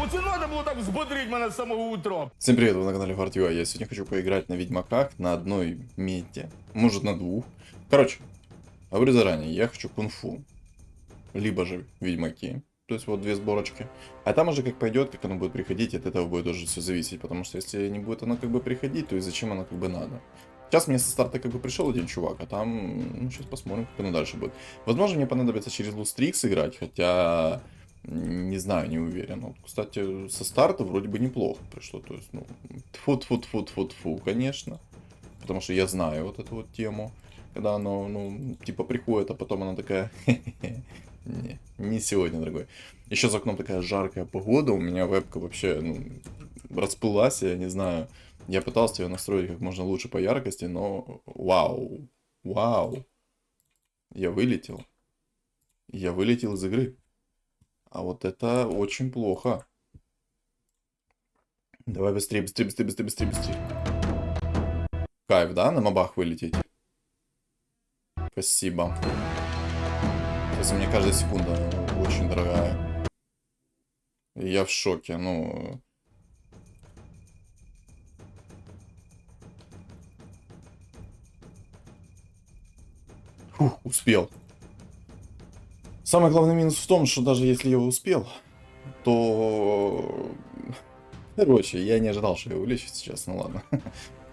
Оце надо було так взбодрить мене з самого утра. Всем привет, вы на канале Hard.ua. Я сегодня хочу поиграть на Ведьмаках на одной мете, может на двух. Короче, говорю заранее, я хочу кунг-фу, либо же Ведьмаки, то есть вот две сборочки. А там уже как пойдет, как оно будет приходить, от этого будет уже все зависеть, потому что если не будет оно как бы приходить, то и зачем оно как бы надо. Сейчас мне со старта как бы пришел один чувак, а там, ну сейчас посмотрим, как оно дальше будет. Возможно, мне понадобится через Лустрикс играть, хотя... Не знаю, не уверен. Вот, кстати, со старта вроде бы неплохо пришло. То есть, ну, тьфу-тьфу-тьфу-тьфу-тьфу, конечно. Потому что я знаю вот эту вот тему. Когда оно, ну, типа приходит, а потом она такая... Не сегодня, дорогой. Еще за окном такая жаркая погода. У меня вебка вообще, ну, расплылась, я не знаю. Я пытался ее настроить как можно лучше по яркости, но... Вау. Вау. Я вылетел. Я вылетел из игры. А вот это очень плохо. Давай быстрее, быстрее, быстрее, быстрее, быстрее, быстрее. Кайф, да, на мобах вылететь? Спасибо. Сейчас у меня каждая секунда очень дорогая. Я в шоке, ну... Фух, успел. Самый главный минус в том, что даже если я успел, то... Короче, я не ожидал, что я вылечу сейчас, ну ладно.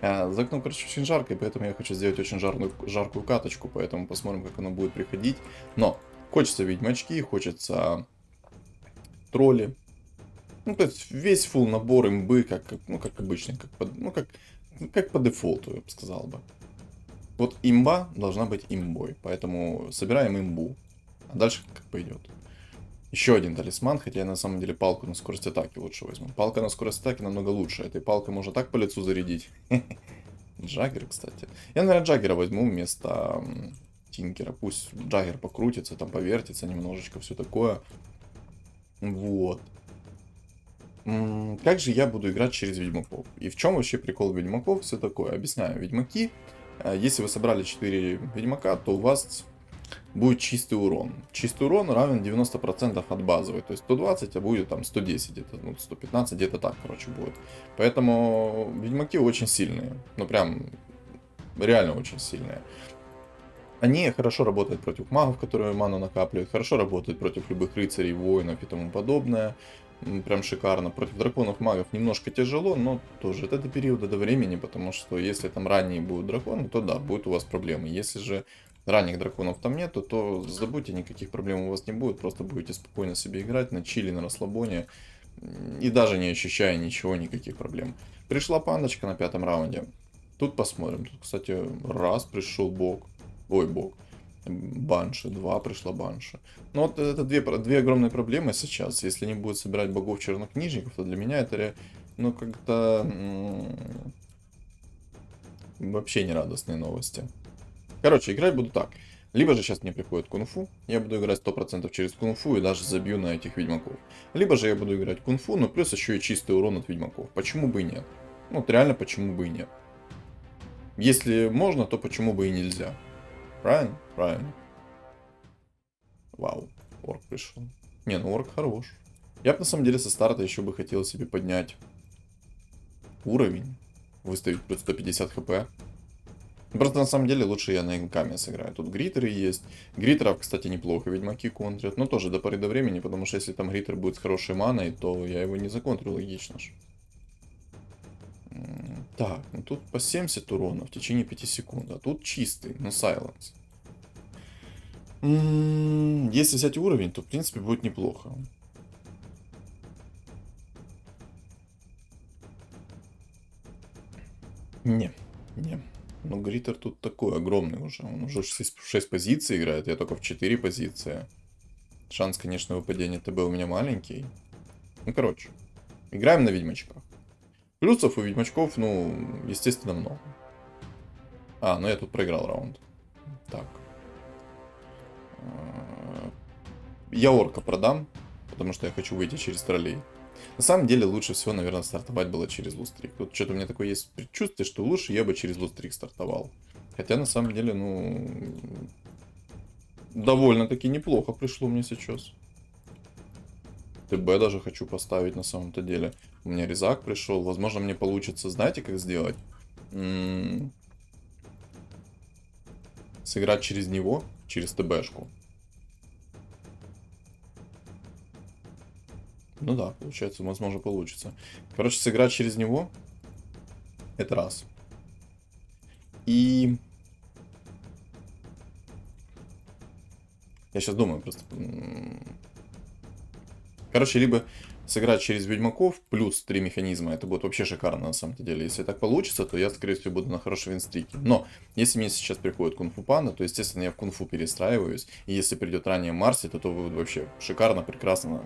За окном, короче, очень жарко, и поэтому я хочу сделать очень жаркую каточку, поэтому посмотрим, как оно будет приходить. Но хочется ведьмачки, хочется тролли. Ну, то есть весь фулл набор имбы, ну, как обычно, как по дефолту, я бы сказал бы. Вот имба должна быть имбой, поэтому собираем имбу, а дальше как пойдет. Еще один талисман, хотя я на самом деле палку на скорость атаки лучше возьму. Палка на скорость атаки намного лучше. Этой палкой можно так по лицу зарядить. Джаггер, кстати. Я, наверное, Джаггера возьму вместо Тинкера. Пусть Джаггер покрутится, там повертится немножечко, все такое. Вот. Как же я буду играть через Ведьмаков? И в чем вообще прикол Ведьмаков? Все такое. Объясняю. Ведьмаки, если вы собрали 4 Ведьмака, то у вас... будет чистый урон. Чистый урон равен 90% от базовой. То есть 120, а будет там 110, где-то, ну, 115, где-то так, короче, будет. Поэтому ведьмаки очень сильные. Ну, прям, реально очень сильные. Они хорошо работают против магов, которые ману накапливают. Хорошо работают против любых рыцарей, воинов и тому подобное. Прям шикарно. Против драконов, магов немножко тяжело, но тоже это до периода, до времени, потому что если там ранние будут драконы, то да, будут у вас проблемы. Если же ранних драконов там нету, то забудьте, никаких проблем у вас не будет, просто будете спокойно себе играть на чили, на расслабоне, и даже не ощущая ничего, никаких проблем. Пришла пандочка на 5-м раунде. Тут посмотрим. Тут, кстати, раз пришел бог. Ой, бог. Банши, 2 пришла банши. Ну вот это две огромные проблемы сейчас. Если не будет собирать богов чернокнижников, то для меня это, ну, как-то вообще не радостные новости. Короче, играть буду так. Либо же сейчас мне приходит кунг-фу, я буду играть 100% через кунг-фу и даже забью на этих ведьмаков. Либо же я буду играть кунг-фу, но плюс еще и чистый урон от ведьмаков. Почему бы и нет? Ну, вот реально, почему бы и нет? Если можно, то почему бы и нельзя? Правильно? Правильно. Вау, орк пришел. Не, ну орк хорош. Я бы на самом деле со старта еще бы хотел себе поднять уровень. Выставить плюс 150 хп. Просто на самом деле лучше я на инкаме сыграю. Тут гритеры есть. Гритеров, кстати, неплохо ведьмаки контрят. Но тоже до поры до времени, потому что если там гритер будет с хорошей маной, то я его не законтрю, логично ж. Так, ну тут по 70 урона в течение 5 секунд. А тут чистый, но сайленс. Если взять уровень, то в принципе будет неплохо. Не. Ну, Гриттер тут такой огромный уже. Он уже в 6 позиций играет, я только в 4 позиции. Шанс, конечно, выпадения ТБ у меня маленький. Ну, короче. Играем на ведьмачках. Плюсов у ведьмачков, ну, естественно, много. А, ну я тут проиграл раунд. Так. Я орка продам, потому что я хочу выйти через троллей. На самом деле, лучше всего, наверное, стартовать было через Лустрик. Тут что-то у меня такое есть предчувствие, что лучше я бы через Лустрик стартовал. Хотя, на самом деле, ну... довольно-таки неплохо пришло мне сейчас. ТБ даже хочу поставить на самом-то деле. У меня резак пришел. Возможно, мне получится, знаете, как сделать? Сыграть через него, через ТБшку. Ну да, получается, возможно, получится. Короче, сыграть через него. Это раз. И... Я сейчас думаю просто. Короче, либо сыграть через Ведьмаков плюс 3 механизма. Это будет вообще шикарно на самом деле. Если так получится, то я, скорее всего, буду на хорошем винстрике. Но, если мне сейчас приходит кунг-фу панда, то, естественно, я в кунг-фу перестраиваюсь. И если придет ранее Марси, то будет вообще шикарно, прекрасно,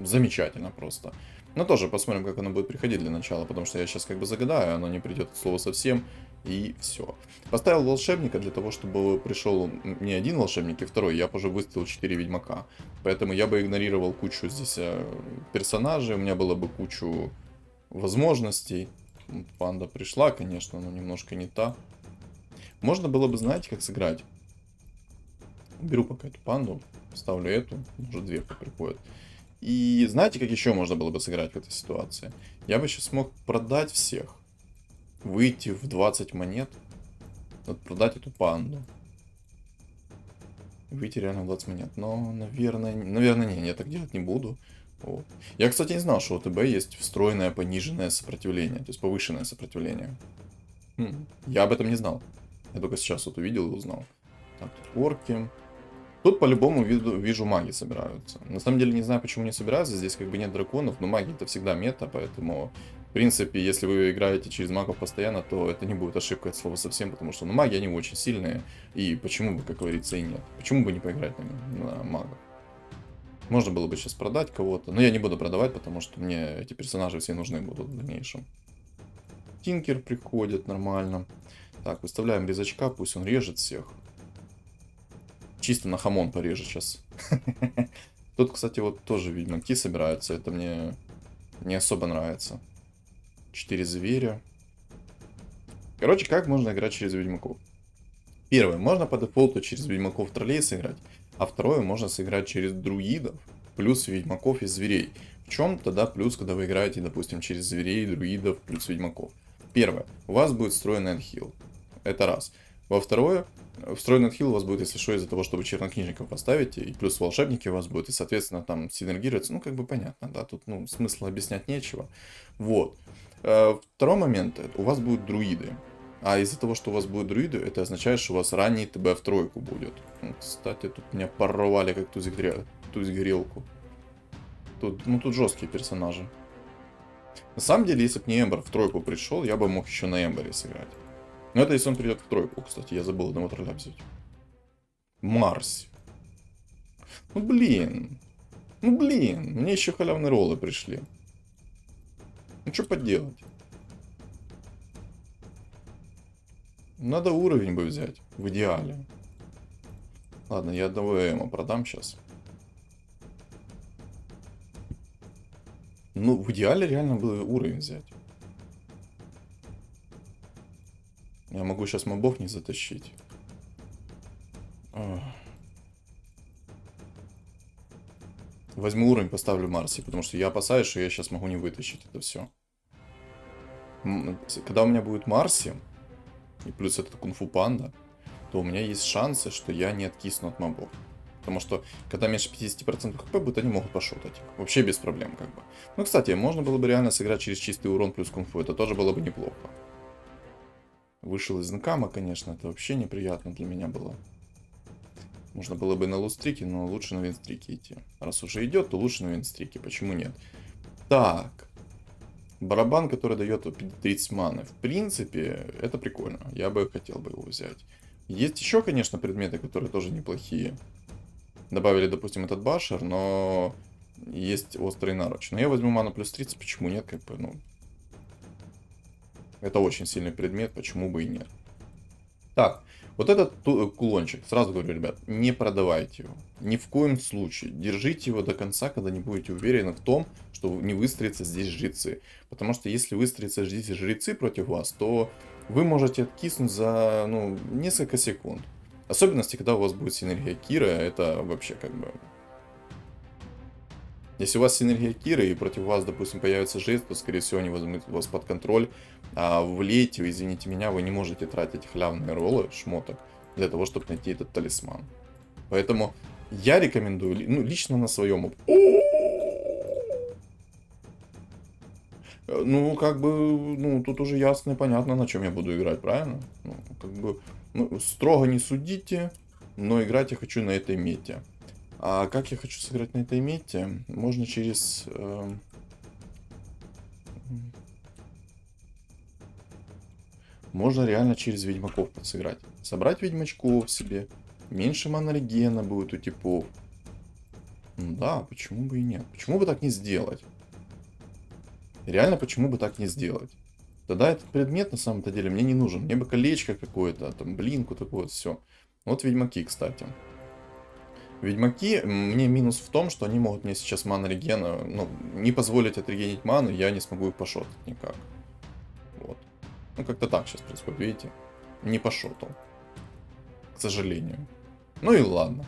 замечательно просто. Но тоже посмотрим, как оно будет приходить для начала, потому что я сейчас как бы загадаю, оно не придет от слова совсем, и все. Поставил волшебника для того, чтобы пришел не один волшебник и второй, я уже выставил 4 ведьмака. Поэтому я бы игнорировал кучу здесь персонажей, у меня было бы кучу возможностей. Панда пришла, конечно, но немножко не та. Можно было бы, знаете, как сыграть? Беру пока эту панду, ставлю эту, может две приходят. И знаете, как еще можно было бы сыграть в этой ситуации? Я бы сейчас мог продать всех, выйти в 20 монет, вот продать эту панду. Выйти реально в 20 монет. Но, наверное, не, я так делать не буду. Вот. Я, кстати, не знал, что у ТБ есть встроенное пониженное сопротивление, то есть повышенное сопротивление. Я об этом не знал. Я только сейчас вот увидел и узнал. Так, тут орки. Тут по-любому вижу маги собираются. На самом деле не знаю, почему не собираются. Здесь как бы нет драконов, но маги это всегда мета, поэтому, в принципе, если вы играете через магов постоянно, то это не будет ошибкой от слова совсем, потому что, маги, они очень сильные, и почему бы, как говорится, и нет. Почему бы не поиграть на магах? Можно было бы сейчас продать кого-то, но я не буду продавать, потому что мне эти персонажи все нужны будут в дальнейшем. Тинкер приходит нормально. Так, выставляем резачка, пусть он режет всех. Чисто на хамон порежет сейчас. Тут, кстати, вот тоже ведьмаки собираются. Это мне не особо нравится. 4 зверя. Короче, как можно играть через ведьмаков? Первое, можно по дефолту через ведьмаков троллей сыграть. А второе, можно сыграть через друидов плюс ведьмаков и зверей. В чем тогда плюс, когда вы играете, допустим, через зверей, друидов плюс ведьмаков? Первое, у вас будет встроенный отхил. Это раз. Во второе, встроенный отхил у вас будет, если что, из-за того, что вы чернокнижников поставите, и плюс волшебники у вас будут, и, соответственно, там синергируется. Ну, как бы понятно, да, тут, смысла объяснять нечего. Вот. Второй момент, у вас будут друиды. А из-за того, что у вас будут друиды, это означает, что у вас ранний ТБ в тройку будет. Кстати, тут меня порвали как туз-грелку. Тут жесткие персонажи. На самом деле, если бы не Эмбер в тройку пришел, я бы мог еще на Эмбере сыграть. Но это если он придет в тройку, кстати, я забыл одного тролля взять. Марс. Блин, мне еще халявные роллы пришли. Что поделать? Надо уровень бы взять, в идеале. Ладно, я одного эмо продам сейчас. В идеале реально было уровень взять. Я могу сейчас мобов не затащить. Возьму уровень, поставлю Марси, потому что я опасаюсь, что я сейчас могу не вытащить это все. Когда у меня будет Марси, и плюс этот кунг-фу панда, то у меня есть шансы, что я не откисну от мобов. Потому что, когда меньше 50% хп будет, они могут пошутать. Вообще без проблем, как бы. Кстати, можно было бы реально сыграть через чистый урон плюс кунг-фу. Это тоже было бы неплохо. Вышел из инкама, конечно, это вообще неприятно для меня было. Можно было бы на лустрике, но лучше на винстрике идти. Раз уже идет, то лучше на винстрике. Почему нет? Так. Барабан, который дает 30 маны. В принципе, это прикольно. Я бы хотел бы его взять. Есть еще, конечно, предметы, которые тоже неплохие. Добавили, допустим, этот башер, но есть острый наруч. Но я возьму ману плюс 30, почему нет, как бы, Это очень сильный предмет, почему бы и нет. Так, вот этот кулончик, сразу говорю, ребят, не продавайте его. Ни в коем случае. Держите его до конца, когда не будете уверены в том, что не выстроятся здесь жрецы. Потому что если выстроятся здесь жрецы против вас, то вы можете откиснуть за, несколько секунд. Особенности, когда у вас будет синергия Кира, это вообще как бы Если у вас синергия Киры и против вас, допустим, появится жест, то, скорее всего, они возьмут вас под контроль. А в лейте, извините меня, вы не можете тратить халявные роллы шмоток для того, чтобы найти этот талисман. Поэтому я рекомендую, ну, лично на своем опыте. Ну, как бы, ну, тут уже ясно и понятно, на чем я буду играть, правильно? Ну, как бы, ну, строго не судите, но играть я хочу на этой мете. А как я хочу сыграть на этой мете? Можно через... можно реально через ведьмаков сыграть. Собрать ведьмачков себе. Меньше манорегена будет у типов. Ну да, почему бы и нет? Почему бы так не сделать? Реально, почему бы так не сделать? Тогда этот предмет на самом-то деле мне не нужен. Мне бы колечко какое-то, там, блинку, такое вот все. Вот ведьмаки, кстати. Ведьмаки, мне минус в том, что они могут мне сейчас мана регена, ну, не позволить отрегенить ману, я не смогу их пошотать никак. Вот. Ну, как-то так сейчас происходит, видите? Не пошотал. К сожалению. Ну и ладно.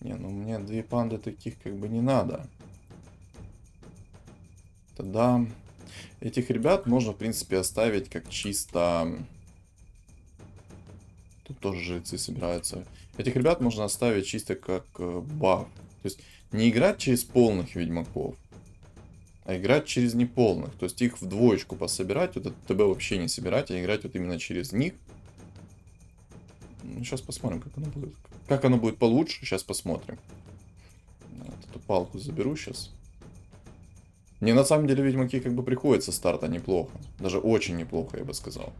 Не, ну мне две панды таких как бы не надо. Тогда этих ребят можно, в принципе, оставить как чисто... Тут тоже жрецы собираются. Этих ребят можно оставить чисто как баф. То есть не играть через полных ведьмаков, а играть через неполных. То есть их в двоечку пособирать, вот это ТБ вообще не собирать, а играть вот именно через них. Ну, сейчас посмотрим, как оно будет. Как оно будет получше, сейчас посмотрим. Вот эту палку заберу сейчас. Мне на самом деле ведьмаки как бы приходят со старта неплохо. Даже очень неплохо, я бы сказал.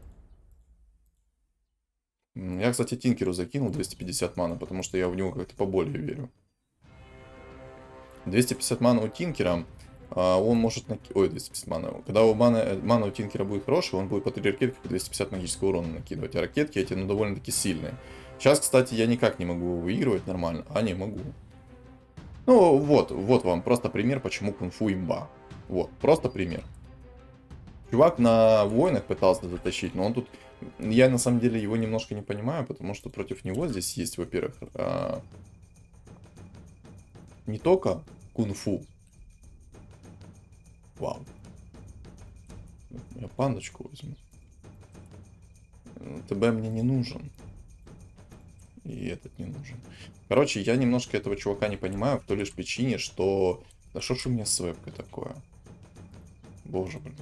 Я, кстати, Тинкеру закинул 250 мана, потому что я в него как-то поболее верю. 250 мана у Тинкера, он может... Ой, 250 мана. Когда у мана у Тинкера будет хорошая, он будет по 3 ракетки по 250 магического урона накидывать. А ракетки эти, ну, довольно-таки сильные. Сейчас, кстати, я никак не могу выигрывать нормально. А, не могу. Ну, вот вам просто пример, почему кунг-фу имба. Вот, просто пример. Чувак на воинах пытался затащить, но он тут... Я на самом деле его немножко не понимаю, потому что против него здесь есть, во-первых, не только кунг-фу. Вау. Я пандочку возьму. ТБ мне не нужен. И этот не нужен. Короче, я немножко этого чувака не понимаю, в той лишь причине, что... Да что ж у меня с вебкой такое? Боже, блин.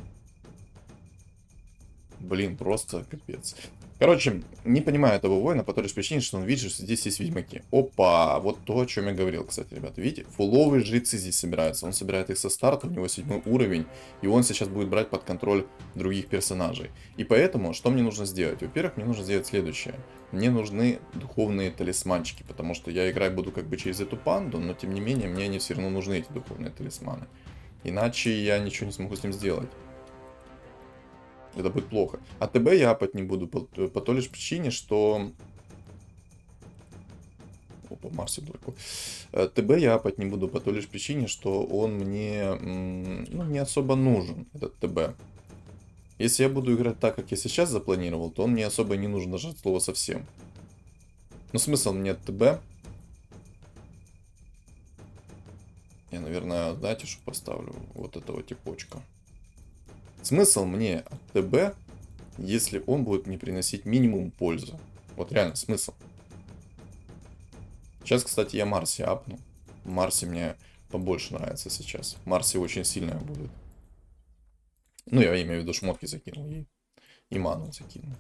Блин, просто капец. Короче, не понимаю этого воина по той лишь причине, что он видит, что здесь есть ведьмаки. Опа, вот то, о чем я говорил, кстати, ребята. Видите, фуловые жрецы здесь собираются. Он собирает их со старта, у него 7 уровень, и он сейчас будет брать под контроль других персонажей. И поэтому, что мне нужно сделать? Во-первых, мне нужно сделать следующее. Мне нужны духовные талисманчики, потому что я играть буду как бы через эту панду, но тем не менее, мне они все равно нужны, эти духовные талисманы. Иначе я ничего не смогу с ним сделать. Это будет плохо. А ТБ я апать не буду по той лишь причине, что... Опа, Марси дурку. ТБ я апать не буду по той лишь причине, что он мне ну, не особо нужен, этот ТБ. Если я буду играть так, как я сейчас запланировал, то он мне особо не нужен даже от слова совсем. Но смысл мне от ТБ... Я, наверное, знаете, что поставлю? Вот этого типочка. Смысл мне от ТБ, если он будет мне приносить минимум пользы. Вот реально смысл. Сейчас, кстати, я Марси апну. Марси мне побольше нравится сейчас. Марси очень сильная будет. Ну, я имею в виду, шмотки закинул ей. И ману закинул.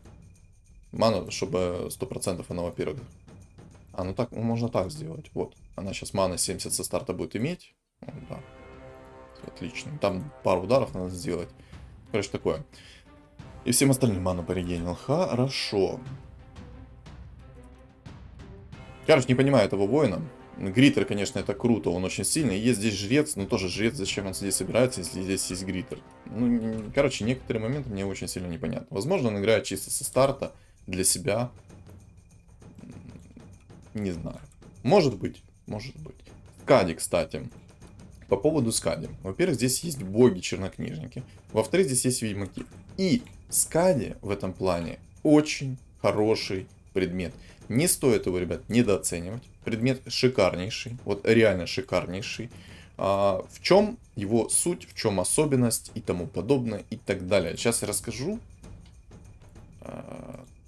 Ману, чтобы 100% она, во-первых... А, ну так, можно так сделать. Вот. Она сейчас мана 70 со старта будет иметь. Вот, да. Отлично. Там пару ударов надо сделать. Короче, такое. И всем остальным ману порегенил. Хорошо. Короче, не понимаю этого воина. Гритер, конечно, это круто, он очень сильный. Есть здесь жрец, но тоже жрец, зачем он здесь собирается, если здесь есть гритер. Ну, короче, некоторые моменты мне очень сильно непонятно. Возможно, он играет чисто со старта, для себя. Не знаю. Может быть, может быть. Скади, кстати. По поводу Скади. Во-первых, здесь есть боги-чернокнижники. Во-вторых, здесь есть ведьмаки. И Скади в этом плане очень хороший предмет. Не стоит его, ребят, недооценивать. Предмет шикарнейший, вот реально шикарнейший. В чем его суть, в чем особенность и тому подобное и так далее. Сейчас я расскажу.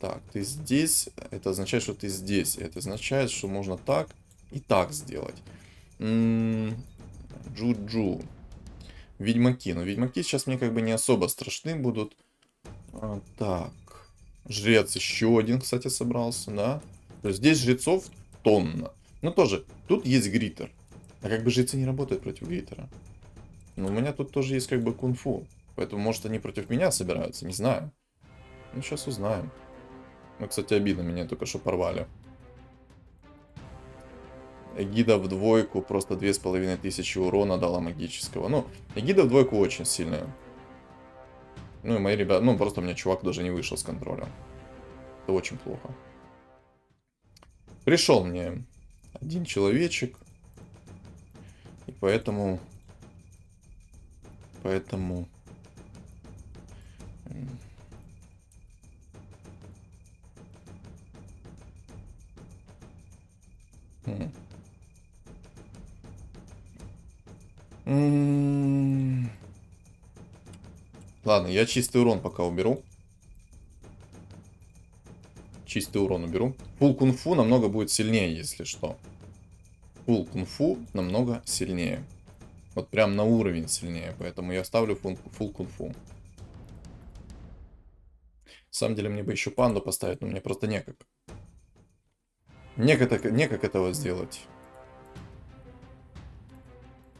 Так, ты здесь, это означает, что ты здесь. Это означает, что можно так и так сделать. Джуджу. Ведьмаки. Но ведьмаки сейчас мне как бы не особо страшны будут. Так. Жрец еще один, кстати, собрался, да. То есть здесь жрецов тонна. Но тоже, тут есть гриттер. А как бы жрецы не работают против гриттера. Но у меня тут тоже есть как бы кунг-фу. Поэтому, может, они против меня собираются, не знаю. Ну, сейчас узнаем. Ну, кстати, обидно, меня только что порвали. Эгида в двойку, просто 2500 урона дала магического. Ну, Эгида в двойку очень сильная. Ну, и мои ребята... Ну, просто у меня чувак даже не вышел с контроля. Это очень плохо. Пришел мне один человечек. И поэтому... Ладно, я чистый урон пока уберу. Чистый урон уберу. Фул кунг-фу намного будет сильнее, если что. Фул кунг-фу намного сильнее. Вот прям на уровень сильнее. Поэтому я ставлю фул кунг-фу. На самом деле мне бы еще панду поставить, но мне просто некак. Некак этого сделать.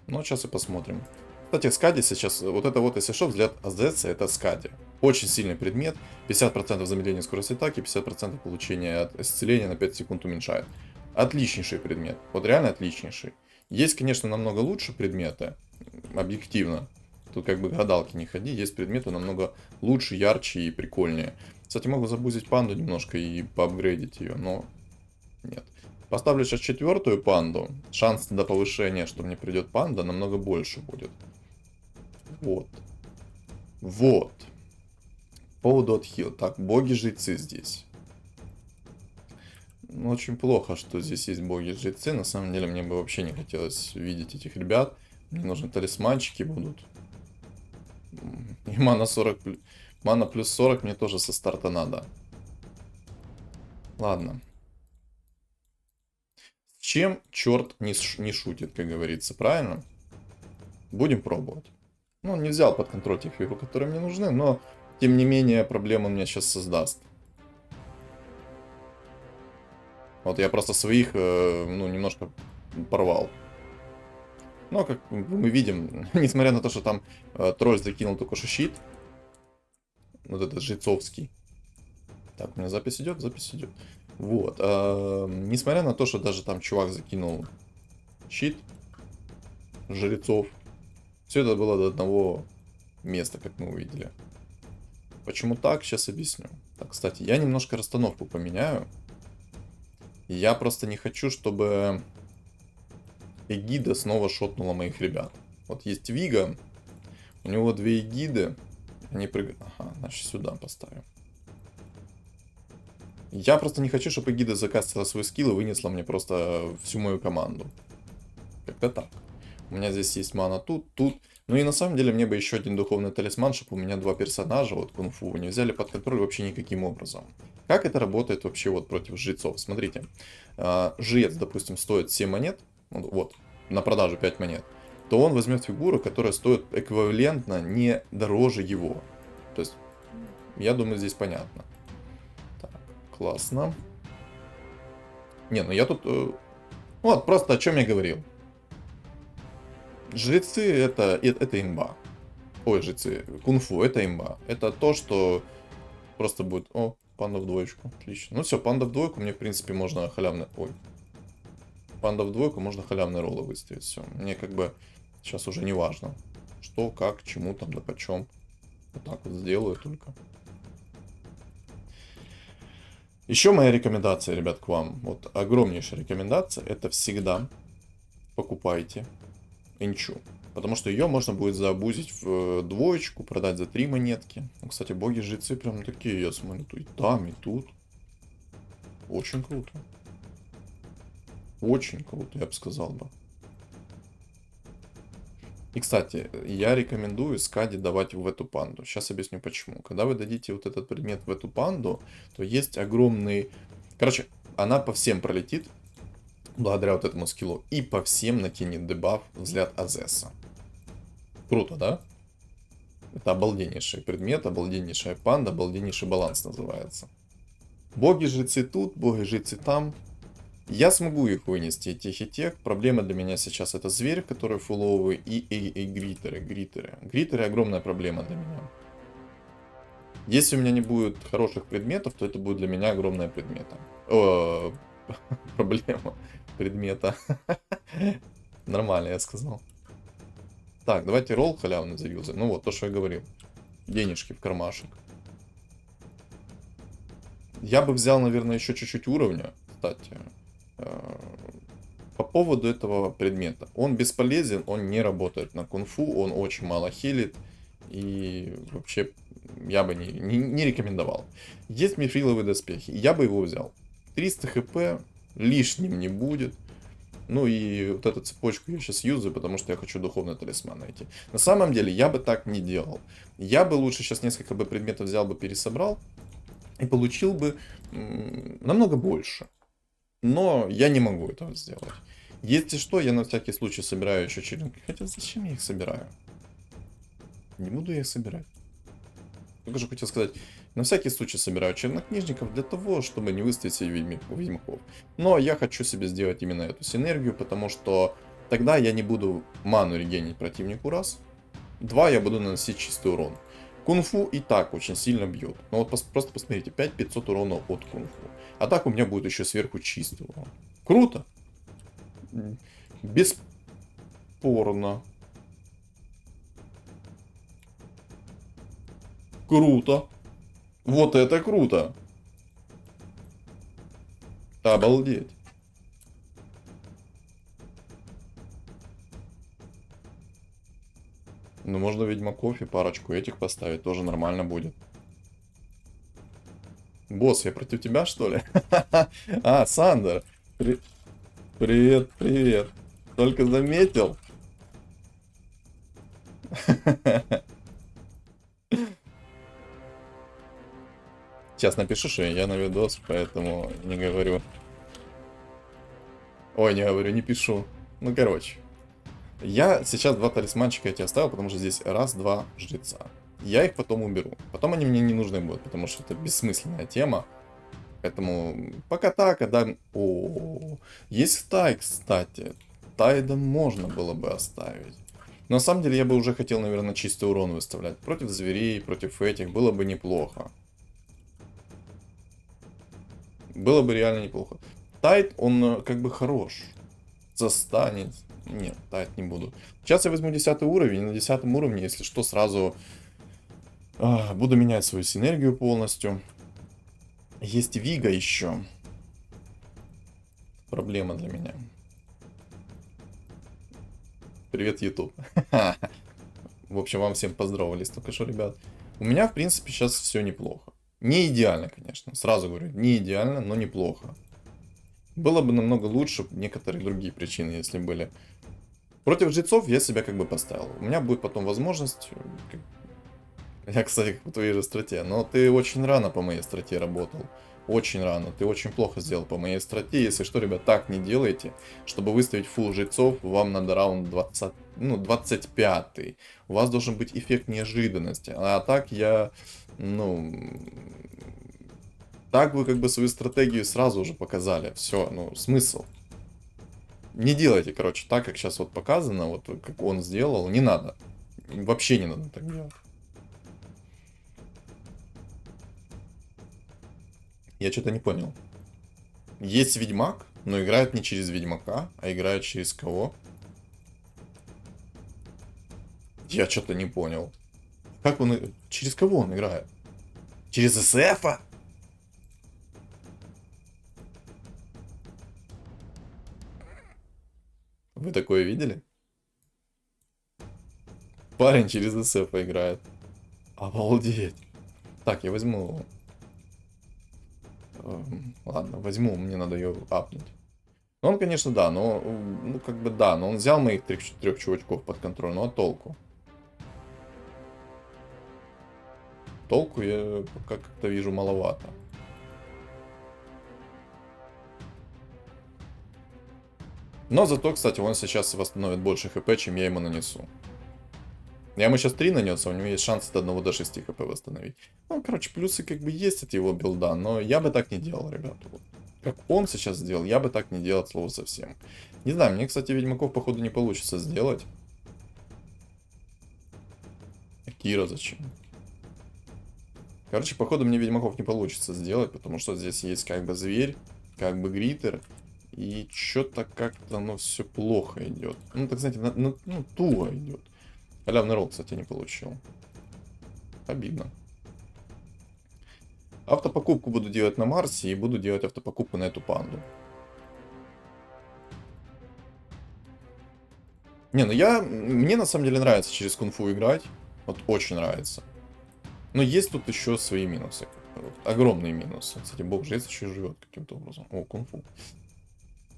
Но сейчас и посмотрим. Кстати, Скади сейчас, вот это вот, если что, взгляд АЗЦ, это Скади. Очень сильный предмет, 50% замедления скорости атаки, 50% получения от исцеления на 5 секунд уменьшает. Отличнейший предмет, вот реально отличнейший. Есть, конечно, намного лучше предметы, объективно. Тут как бы гадалки не ходи, есть предметы намного лучше, ярче и прикольнее. Кстати, могу забузить панду немножко и поапгрейдить ее, но нет. Поставлю сейчас четвертую панду. Шанс до повышения, что мне придет панда, намного больше будет. Вот. Вот. По поводу отхил. Так, боги-жрецы здесь. Ну, очень плохо, что здесь есть боги-жрецы. На самом деле, мне бы вообще не хотелось видеть этих ребят. Мне нужны талисманчики будут. И мана 40... Мана плюс 40 мне тоже со старта надо. Ладно. Чем черт не шутит, как говорится, правильно? Будем пробовать. Ну, он не взял под контроль тех фигур, которые мне нужны, но, тем не менее, проблему он мне сейчас создаст. Вот я просто своих, ну, немножко порвал. Но, как мы видим, несмотря на то, что там тролль закинул только что щит, вот этот жрецовский. Так, у меня запись идет? Запись идет. Вот. Несмотря на то, что даже там чувак закинул щит жрецов, все это было до одного места, как мы увидели. Почему так? Сейчас объясню. Так, кстати, я немножко расстановку поменяю. Я просто не хочу, чтобы Эгида снова шотнула моих ребят. Вот есть Вига, у него две Эгиды, они прыгают... Ага, значит сюда поставим. Я просто не хочу, чтобы Эгида закастила свой скилл и вынесла мне просто всю мою команду. Как-то так. У меня здесь есть мана тут. Ну и на самом деле мне бы еще один духовный талисман, чтобы у меня два персонажа, вот кунг-фу, не взяли под контроль вообще никаким образом. Как это работает вообще вот против жрецов? Смотрите, жрец, допустим, стоит 7 монет, вот, на продажу 5 монет, то он возьмет фигуру, которая стоит эквивалентно не дороже его. То есть, я думаю, здесь понятно. Так, классно. Не, ну я тут... Вот, просто о чем я говорил. Жрецы это имба. Ой, жрецы. Кунг-фу это имба. Это то, что просто будет... О, панда в двоечку. Отлично. Ну все, панда в двойку. Мне, в принципе, можно халявный... Ой. Панда в двойку, можно халявные роллы выставить. Все. Мне как бы сейчас уже не важно. Что, как, чему там, да почем. Вот так вот сделаю только. Еще моя рекомендация, ребят, к вам. Вот огромнейшая рекомендация. Это всегда покупайте Энчу. Потому что ее можно будет заабузить в двоечку, продать за 3 монетки. Ну, кстати, боги-жрецы прям такие, я смотрю, и там, и тут. Очень круто. Очень круто, я бы сказал бы. И, кстати, я рекомендую скади давать в эту панду. Сейчас объясню почему. Когда вы дадите вот этот предмет в эту панду, то есть огромный... Короче, она по всем пролетит, благодаря вот этому скиллу, и по всем накинет дебаф взгляд Азеса. Круто, да? Это обалденнейший предмет, обалденнейшая панда, обалденнейший баланс называется. Боги-жрецы тут, боги-жрецы там. Я смогу их вынести, тех и тех. Проблема для меня сейчас это зверь, который фуловый, и гритеры. Гритеры огромная проблема для меня. Если у меня не будет хороших предметов, то это будет для меня огромная проблема. Предмета. Нормально, я сказал. Так, давайте ролл халявный заюзаем. Ну вот, то, что я говорил. Денежки в кармашек. Я бы взял, наверное, еще чуть-чуть уровня, кстати. По поводу этого предмета. Он бесполезен, он не работает на кунг-фу, он очень мало хилит. И вообще я бы не рекомендовал. Есть мифриловые доспехи, я бы его взял. 300 хп лишним не будет. Ну и вот эту цепочку я сейчас юзаю, потому что я хочу духовный талисман найти. На самом деле я бы так не делал. Я бы лучше сейчас несколько бы предметов взял бы, пересобрал. И получил бы намного больше. Но я не могу этого сделать. Если что, я на всякий случай собираю еще черенки. Хотя зачем я их собираю? Не буду я их собирать. Только же хотел сказать, на всякий случай собираю чернокнижников для того, чтобы не выставить себе ведьмаков. Но я хочу себе сделать именно эту синергию, потому что тогда я не буду ману регенить противнику раз. 2, я буду наносить чистый урон. Кунг-фу и так очень сильно бьет. Но вот просто посмотрите, 5500 урона от кунг-фу. А так у меня будет еще сверху чистый урон. Круто. Бесспорно. Круто. Вот это круто. Обалдеть. Ну, можно ведьмаков и парочку этих поставить, тоже нормально будет. Босс, я против тебя, что ли? А, Сандер. Привет, привет. Только заметил? Сейчас напишу, что я на видос, поэтому не говорю. Ой, не говорю, не пишу. Ну, короче. Я сейчас 2 талисманчика эти оставил, потому что здесь раз, два жреца. Я их потом уберу. Потом они мне не нужны будут, потому что это бессмысленная тема. Поэтому пока так, когда... Есть тай, кстати. Тайда можно было бы оставить. Но на самом деле я бы уже хотел, наверное, чистый урон выставлять. Против зверей, против этих. Было бы неплохо. Было бы реально неплохо. Тайд, он как бы хорош. Застанет. Нет, тайд не буду. Сейчас я возьму 10 уровень. И на 10 уровне, если что, сразу буду менять свою синергию полностью. Есть Вига еще. Проблема для меня. Привет, YouTube. В общем, вам всем поздоровались только что, ребят. У меня, в принципе, сейчас все неплохо. Не идеально, конечно. Сразу говорю, не идеально, но неплохо. Было бы намного лучше некоторые другие причины, если были. Против жрецов я себя как бы поставил. У меня будет потом возможность... Я, кстати, по твоей же страте. Но ты очень рано по моей страте работал. Очень рано. Ты очень плохо сделал по моей страте. Если что, ребят, так не делайте. Чтобы выставить фулл жрецов, вам надо раунд 20, 25. У вас должен быть эффект неожиданности. А так я... Так вы как бы свою стратегию сразу уже показали. Все, смысл. Не делайте, короче, так, как сейчас вот показано, вот как он сделал. Не надо. Вообще не надо так делать. Я что-то не понял. Есть Ведьмак, но играют не через Ведьмака, а играют через кого? Я что-то не понял. Как он... Через кого он играет? Через СФа? Вы такое видели? Парень через СФа играет. Обалдеть. Так, я возьму Ладно, возьму, мне надо ее апнуть. Ну, он, конечно, да, но... Ну, как бы да, но он взял моих трех чувачков под контроль, ну а толку? Толку я пока как-то вижу маловато. Но зато, кстати, он сейчас восстановит больше хп, чем я ему нанесу. Я ему сейчас 3 нанес, а у него есть шанс от 1 до 6 хп восстановить. Ну, короче, плюсы как бы есть от его билда, но я бы так не делал, ребята. Вот. Как он сейчас сделал, я бы так не делал, от слова совсем. Не знаю, мне, кстати, ведьмаков, походу, не получится сделать. А Кира зачем? Короче, походу, мне ведьмаков не получится сделать, потому что здесь есть как бы зверь, как бы гритер. И что-то как-то, ну, все плохо идет. Ну, так знаете, ну туго идет. Халявный ролл, кстати, не получил. Обидно. Автопокупку буду делать на Марсе и буду делать автопокупку на эту панду. Не, ну мне на самом деле нравится через кунг-фу играть. Вот очень нравится. Но есть тут еще свои минусы. Вот, огромные минусы. Кстати, бог жрец еще живет каким-то образом. О, кунг-фу.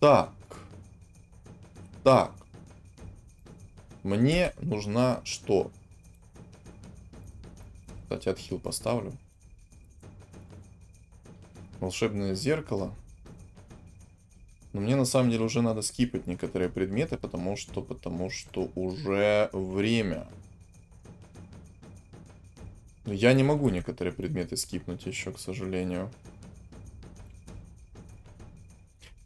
Так. Так. Мне нужна что? Кстати, отхил поставлю. Волшебное зеркало. Но мне на самом деле уже надо скипать некоторые предметы, потому что уже время. Но я не могу некоторые предметы скипнуть еще, к сожалению.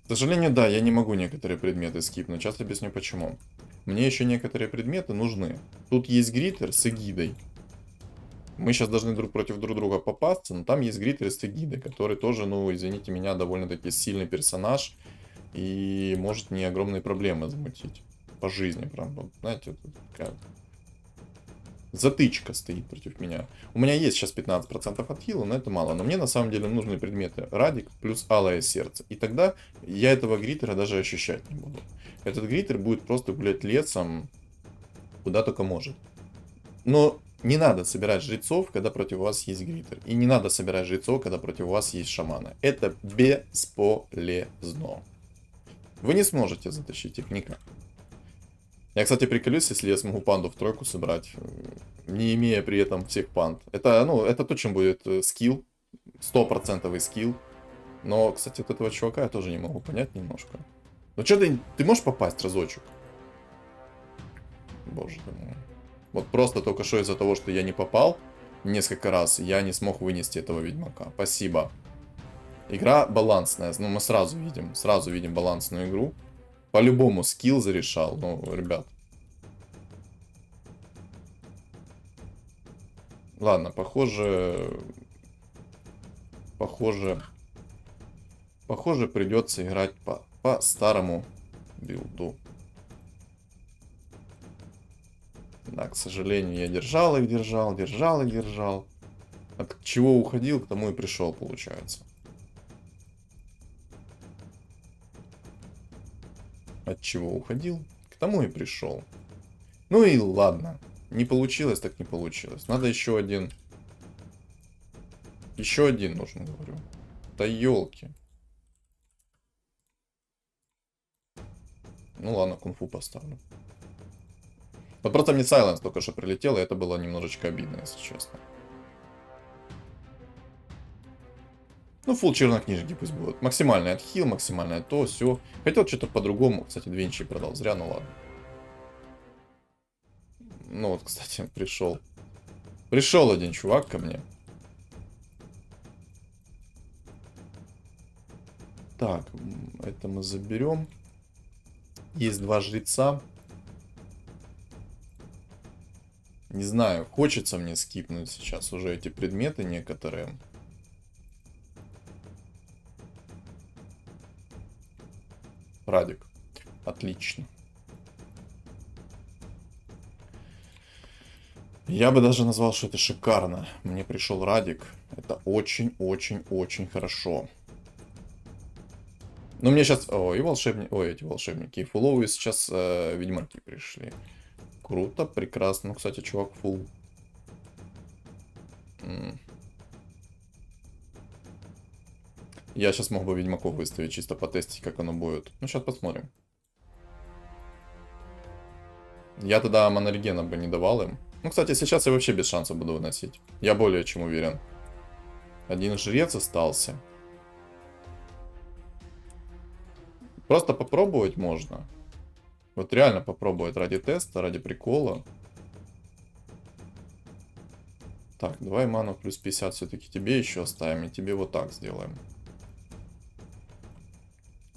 К сожалению, да, я не могу некоторые предметы скипнуть. Сейчас объясню почему. Мне еще некоторые предметы нужны. Тут есть гритер с эгидой. Мы сейчас должны друг против друг друга попасться, но там есть гритер с эгидой, который тоже, ну, извините меня, довольно-таки сильный персонаж. И может не огромные проблемы замутить. По жизни прям, вот, знаете, вот такая затычка стоит против меня. У меня есть сейчас 15% от хила, но это мало. Но мне на самом деле нужны предметы Радик плюс Алое Сердце. И тогда я этого гритера даже ощущать не буду. Этот гритер будет просто гулять лесом куда только может. Но не надо собирать жрецов, когда против вас есть гритер. И не надо собирать жрецов, когда против вас есть шаманы. Это бесполезно. Вы не сможете затащить их никак. Я, кстати, приколюсь, если я смогу панду в тройку собрать, не имея при этом всех панд. Это, ну, это точно будет скилл, 100% скилл. Но, кстати, от этого чувака я тоже не могу понять немножко. Ну что ты можешь попасть разочек? Боже ты мой. Вот просто только что из-за того, что я не попал несколько раз, я не смог вынести этого ведьмака. Спасибо. Игра балансная. Ну, мы сразу видим балансную игру. По-любому скилл зарешал. Ну, ребят. Ладно, похоже, придется играть по старому билду. Да, к сожалению, я держал. От чего уходил, к тому и пришел, получается. От чего уходил, к тому и пришел. Ну и ладно. Не получилось, так не получилось. Надо еще один. Еще один нужен, говорю. Да елки. Ну ладно, кунг-фу поставлю. Вот просто мне Сайленс только что прилетел, и это было немножечко обидно, если честно. Ну, фулл чернокнижники пусть будут. Максимальный отхил, максимальное то, все. Хотел что-то по-другому. Кстати, 2 инчи продал. Зря, ну ладно. Ну вот, кстати, пришел. Пришел один чувак ко мне. Так, это мы заберем. Есть 2 жреца. Не знаю, хочется мне скипнуть сейчас уже эти предметы некоторые. Радик. Отлично. Я бы даже назвал, что это шикарно. Мне пришел Радик. Это очень-очень-очень хорошо. Но мне сейчас... О, и волшебники... Ой, эти волшебники. И фуловые сейчас ведьмаки пришли. Круто, прекрасно. Ну, кстати, чувак фул. Я сейчас мог бы ведьмаков выставить, чисто потестить, как оно будет. Ну, сейчас посмотрим. Я тогда монорегена бы не давал им. Ну, кстати, сейчас я вообще без шансов буду выносить. Я более чем уверен. Один жрец остался. Просто попробовать можно. Вот реально попробовать ради теста, ради прикола. Так, давай ману плюс 50 все-таки тебе еще оставим. И тебе вот так сделаем.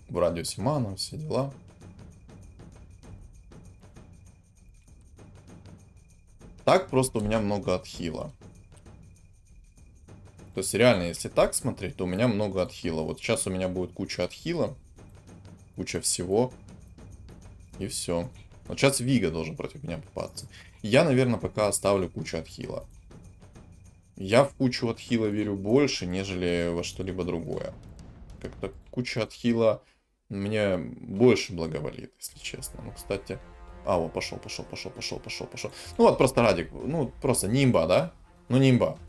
В радиусе мана, все дела. Так просто у меня много отхила. То есть реально, если так смотреть, то у меня много отхила. Вот сейчас у меня будет куча отхила. Куча всего. И все. Вот сейчас Вига должен против меня попасться. Я, наверное, пока оставлю кучу отхила. Я в кучу отхила верю больше, нежели во что-либо другое. Как-то куча отхила мне больше благоволит, если честно. Ну, кстати... А, вот, пошел. Ну, вот просто Радик. Ну, просто нимба, да? Ну, нимба.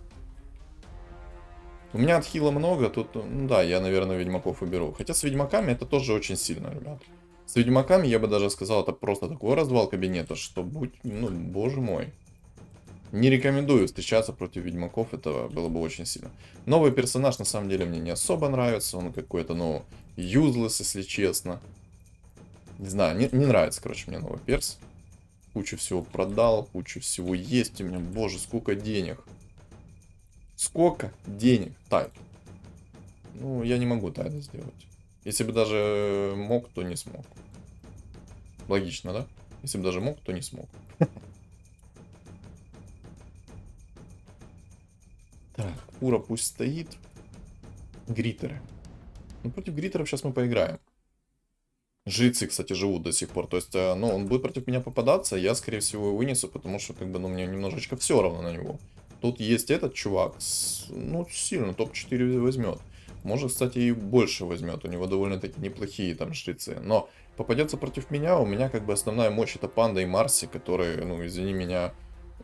У меня отхила много, тут, ну да, я, наверное, ведьмаков уберу. Хотя с ведьмаками это тоже очень сильно, ребят. С ведьмаками, я бы даже сказал, это просто такой развал кабинета, что будь, ну, боже мой. Не рекомендую встречаться против ведьмаков, это было бы очень сильно. Новый персонаж, на самом деле, мне не особо нравится, он какой-то, ну, useless, если честно. Не знаю, не нравится, короче, мне новый перс. Кучу всего продал, кучу всего есть у меня, боже, сколько денег. Сколько денег? Тайп. Ну, я не могу тайны сделать. Если бы даже мог, то не смог. Логично, да? Если бы даже мог, то не смог. Так, Ура пусть стоит. Гритеры. Ну, против гритеров сейчас мы поиграем. Жрецы, кстати, живут до сих пор. То есть, ну, он будет против меня попадаться, я, скорее всего, его вынесу, потому что, как бы, ну, мне немножечко все равно на него. Тут есть этот чувак, ну, сильно, топ-4 возьмет. Может, кстати, и больше возьмет. У него довольно-таки неплохие там жрецы. Но попадется против меня, у меня, как бы, основная мощь это Панда и Марси, которые, ну, извини меня,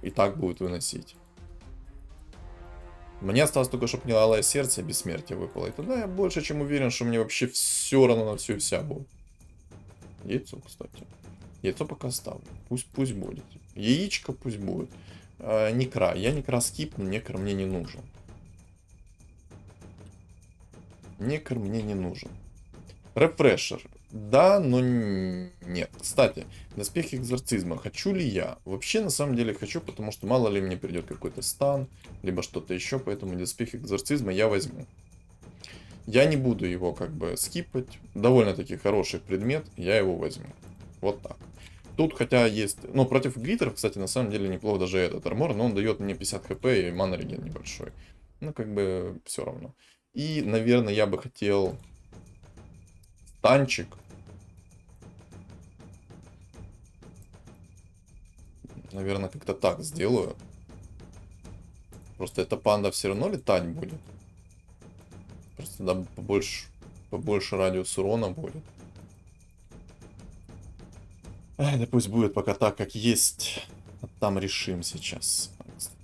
и так будут выносить. Мне осталось только, чтобы мне Алое Сердце и Бессмертие выпало. И тогда я больше чем уверен, что мне вообще все равно на все и вся будет. Яйцо, кстати. Яйцо пока оставлю. Пусть будет. Яичко пусть будет. Некра. Я некра скипну, некр мне не нужен. Некр мне не нужен. Рефрешер. Да, но нет. Кстати, доспехи экзорцизма. Хочу ли я? Вообще, на самом деле, хочу, потому что мало ли мне придет какой-то стан, либо что-то еще, поэтому доспехи экзорцизма я возьму. Я не буду его как бы скипать. Довольно-таки хороший предмет, я его возьму. Вот так. Тут хотя есть... Ну, против глиттеров, кстати, на самом деле неплохо даже этот армор, но он дает мне 50 хп и мана реген небольшой. Ну, как бы все равно. И, наверное, я бы хотел... Танчик. Наверное, как-то так сделаю. Просто эта панда все равно летать будет. Просто да, побольше радиус урона будет. Ай, да пусть будет пока так, как есть. Там решим сейчас.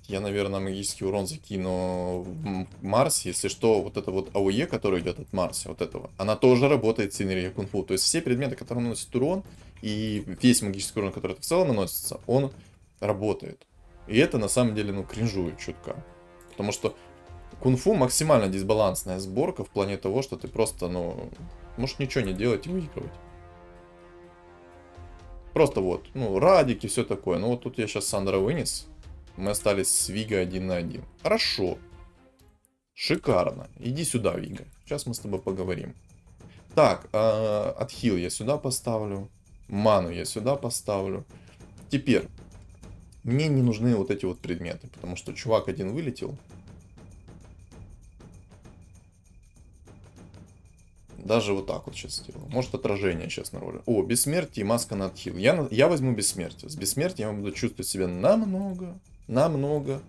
Я, наверное, магический урон закину в Марс. Если что, вот это вот АОЕ, который идет от Марса, вот этого, она тоже работает с энергией кунг-фу. То есть все предметы, которые наносят урон, и весь магический урон, который в целом наносится, он работает. И это на самом деле, ну, кринжует чутка. Потому что кунг-фу максимально дисбалансная сборка в плане того, что ты просто, ну, можешь ничего не делать и выигрывать. Просто вот, ну, радики, все такое. Ну, вот тут я сейчас Сандра вынес. Мы остались с Вигой 1 на 1. Хорошо. Шикарно. Иди сюда, Вига. Сейчас мы с тобой поговорим. Так, отхил я сюда поставлю. Ману я сюда поставлю. Теперь. Мне не нужны вот эти вот предметы. Потому что чувак один вылетел. Даже вот так вот сейчас сделаю. Может, отражение сейчас на роли. О, бессмертие и маска на отхил. Я возьму бессмертие. С бессмертием я буду чувствовать себя намного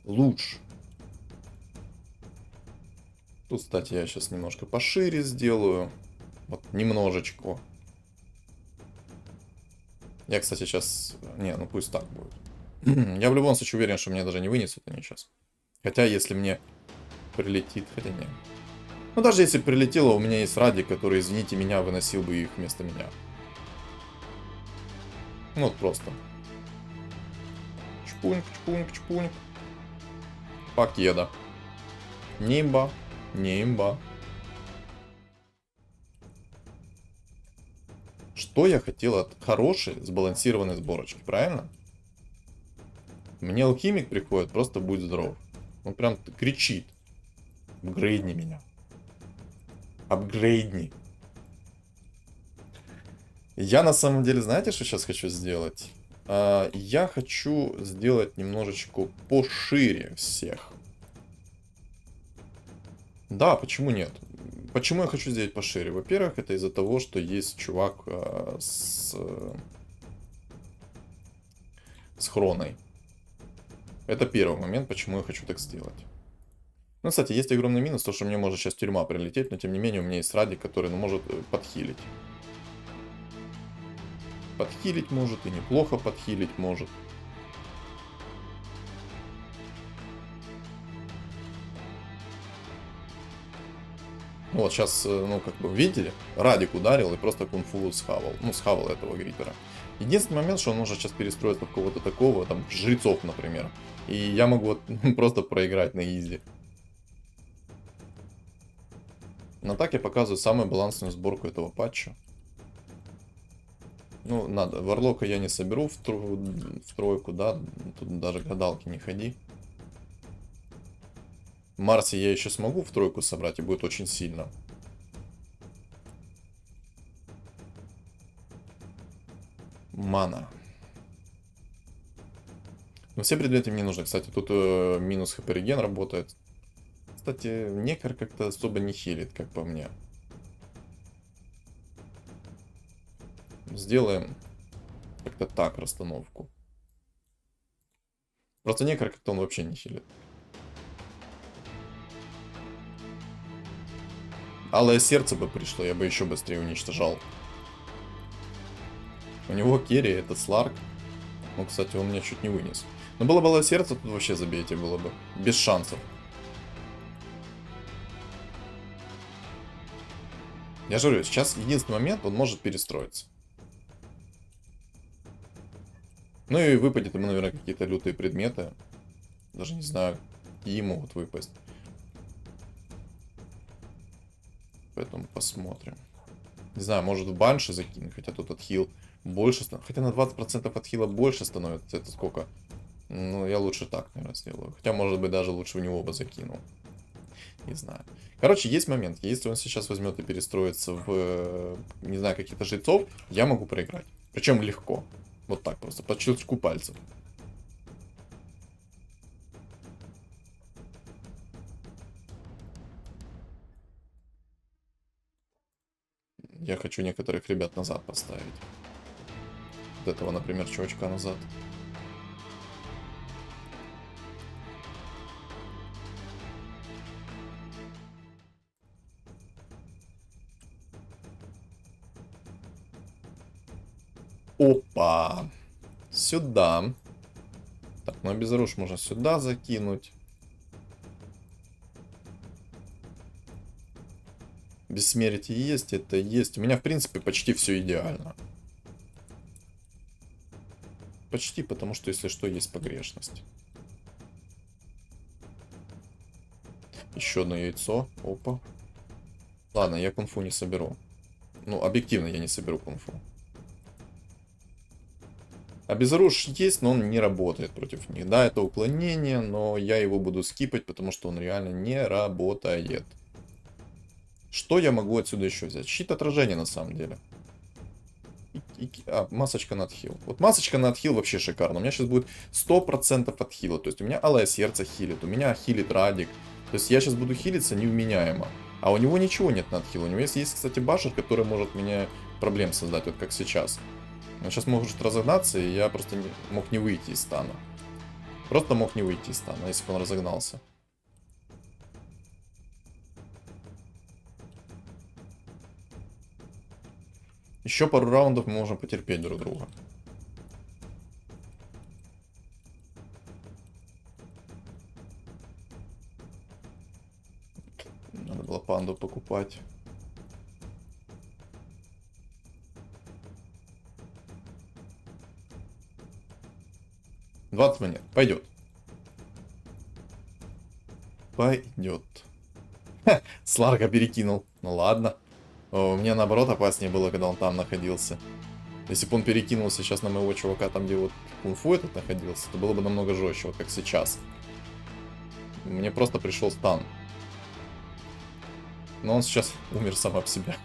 лучше. Тут, кстати, я сейчас немножко пошире сделаю. Вот, немножечко. Я, кстати, сейчас... Не, ну пусть так будет. Я в любом случае уверен, что мне даже не вынесут они сейчас. Хотя, если мне прилетит... Хотя нет. Ну, даже если прилетело, у меня есть Радик, который, извините меня, выносил бы их вместо меня. Ну, вот просто. Чпуньк, чпуньк, чпуньк. Покеда. Не имба. Не имба. Что я хотел от хорошей, сбалансированной сборочки, правильно? Мне алхимик приходит, просто будь здоров. Он прям кричит. Апгрейдни меня. Апгрейдни. Я на самом деле, знаете, что сейчас хочу сделать? Я хочу сделать немножечко пошире всех. Да, почему нет? Почему я хочу сделать пошире? Во-первых, это из-за того, что есть чувак с хроной. Это первый момент, почему я хочу так сделать. Ну, кстати, есть огромный минус, то, что мне может сейчас тюрьма прилететь, но тем не менее у меня есть Радик, который может подхилить. Подхилить может и неплохо подхилить может. Вот сейчас, ну, как бы, видели? Радик ударил и просто кунг-фу схавал. Ну, схавал этого гриппера. Единственный момент, что он может сейчас перестроиться в кого-то такого, там, жрецов, например. И я могу вот просто проиграть на изи. Но так я показываю самую балансную сборку этого патча. Ну, надо. Варлока я не соберу в тройку, да. Тут даже гадалки не ходи. Марси я еще смогу в тройку собрать, и будет очень сильно. Мана. Но все предметы мне нужны. Кстати, тут минус хп реген работает. Кстати, некор как-то особо не хилит, как по мне. Сделаем как-то так расстановку. Просто некор как-то он вообще не хилит. Алое сердце бы пришло, я бы еще быстрее уничтожал. У него керри, этот Сларк. Ну, кстати, он меня чуть не вынес. Но было бы алое сердце, тут вообще забейте было бы. Без шансов. Я же говорю, сейчас единственный момент, он может перестроиться. Ну и выпадет ему, наверное, какие-то лютые предметы. Даже не знаю, какие могут выпасть. Поэтому посмотрим. Не знаю, может в банши закинуть, хотя тут отхил больше. Хотя на 20% отхила больше становится. Это сколько? Ну, я лучше так, наверное, сделаю. Хотя, может быть, даже лучше в него бы закинул. Не знаю. Короче, есть момент. Если он сейчас возьмет и перестроится в, не знаю, каких-то жрецов, я могу проиграть. Причем легко. Вот так просто, по щелчку пальцев. Я хочу некоторых ребят назад поставить. Вот этого, например, чувачка назад. Опа! Сюда. Так, ну обезоружь можно сюда закинуть. Бессмертие есть, это есть. У меня, в принципе, почти все идеально. Почти, потому что, если что, есть погрешность. Еще одно яйцо. Опа. Ладно, я кунг-фу не соберу. Ну, объективно я не соберу кунг-фу. Обезоружь есть, но он не работает против них. Да, это уклонение, но я его буду скипать, потому что он реально не работает. Что я могу отсюда еще взять? Щит отражения, на самом деле. Масочка на отхил. Вот масочка на отхил вообще шикарно. У меня сейчас будет 100% отхила. То есть у меня алое сердце хилит, у меня хилит Радик. То есть я сейчас буду хилиться невменяемо. А у него ничего нет на отхил. У него есть, кстати, башер, который может мне проблем создать, вот как сейчас. Он сейчас может разогнаться, и я просто мог не выйти из стана. Просто мог не выйти из стана, если бы он разогнался. Еще пару раундов мы можем потерпеть друг друга. Надо было панду покупать. $20 монет. Пойдет. Пойдет. Сларка перекинул. Ну ладно. Мне наоборот опаснее было, когда он там находился. Если бы он перекинулся сейчас на моего чувака, там где вот кунг-фу этот находился, то было бы намного жестче, вот как сейчас. Мне просто пришел стан. Но он сейчас умер сам об себя.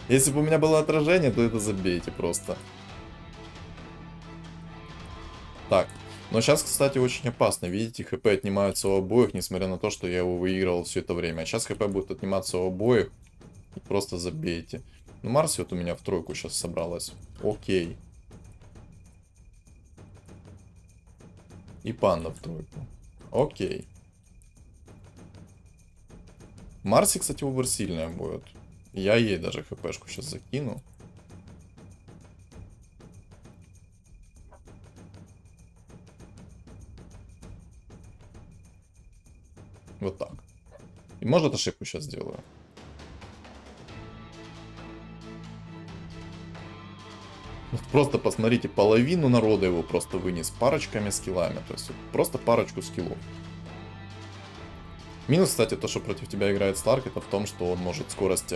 Если бы у меня было отражение, то это забейте просто. Так. Но сейчас, кстати, очень опасно. Видите, хп отнимаются у обоих, несмотря на то, что я его выигрывал все это время. А сейчас хп будет отниматься у обоих. И просто забейте. Ну, Марси вот у меня в тройку сейчас собралась. Окей. И панда в тройку. Окей. Марси, кстати, овер сильная будет. Я ей даже хпшку сейчас закину. Вот так. И может ошибку сейчас сделаю. Просто посмотрите, половину народа его просто вынес парочками скиллами. То есть просто парочку скиллов. Минус, кстати, то, что против тебя играет Сларк, это в том, что он может скорость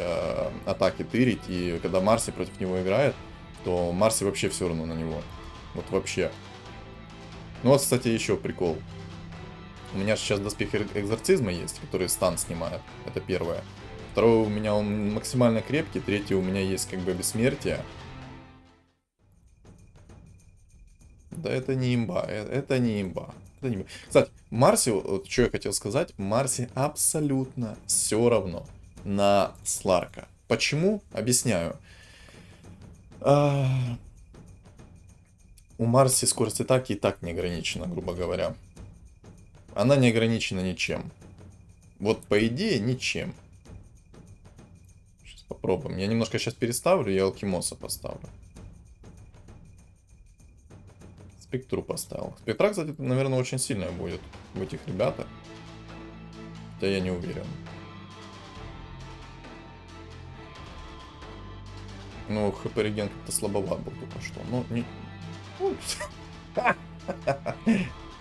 атаки тырить. И когда Марси против него играет, то Марси вообще все равно на него. Вот вообще. Ну вот, кстати, еще прикол. У меня сейчас доспех экзорцизма есть, который стан снимает. Это первое. Второе, у меня он максимально крепкий. Третье, у меня есть как бы бессмертие. Да это не имба, это не имба. Это не имба. Кстати, Марси, вот что я хотел сказать, Марси абсолютно все равно на Сларка. Почему? Объясняю. У Марси скорость атаки и так не ограничена, грубо говоря. Она не ограничена ничем. Вот по идее ничем. Сейчас попробуем. Я немножко сейчас переставлю, я Алкимоса поставлю. Спектру поставил. Спектра, кстати, наверное, очень сильная будет в этих ребятах. Да я не уверен. Ну, хп-реген как-то слабоват был только что. Ну, не...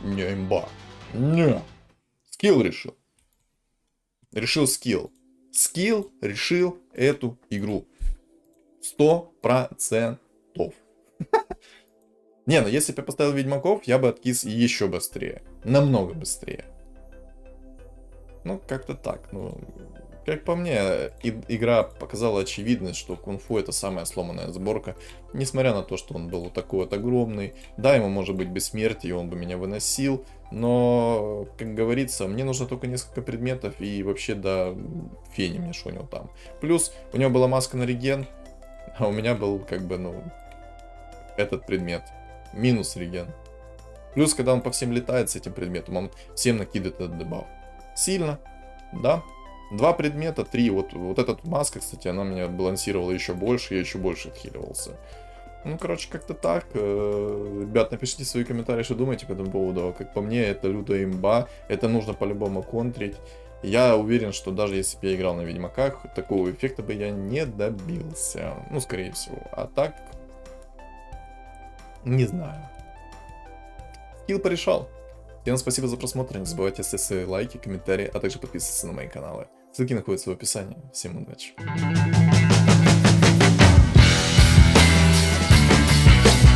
Не имба. Не. Скилл решил. Решил скилл. Скилл решил эту игру. 100%. Не, ну если бы я поставил Ведьмаков, я бы откис еще быстрее. Намного быстрее. Ну, как-то так. Ну, как по мне, игра показала очевидность, что кунг-фу это самая сломанная сборка. Несмотря на то, что он был вот такой вот огромный. Да, ему может быть бессмертие, он бы меня выносил. Но, как говорится, мне нужно только несколько предметов и вообще до фени мне что у него там. Плюс, у него была маска на реген, а у меня был как бы, ну, этот предмет. Минус реген. Плюс, когда он по всем летает с этим предметом, он всем накидывает этот дебаф. Сильно, да. 2 предмета, 3. Вот эта маска, кстати, она меня балансировала еще больше, я еще больше отхиливался. Ну, короче, как-то так. Ребят, напишите свои комментарии, что думаете по этому поводу. Как по мне, это лютая имба. Это нужно по-любому контрить. Я уверен, что даже если бы я играл на Ведьмаках, такого эффекта бы я не добился. Ну, скорее всего. А так... Не знаю. Скилл порешал. Всем спасибо за просмотр. Не забывайте ставить свои лайки, комментарии, а также подписываться на мои каналы. Ссылки находятся в описании. Всем удачи.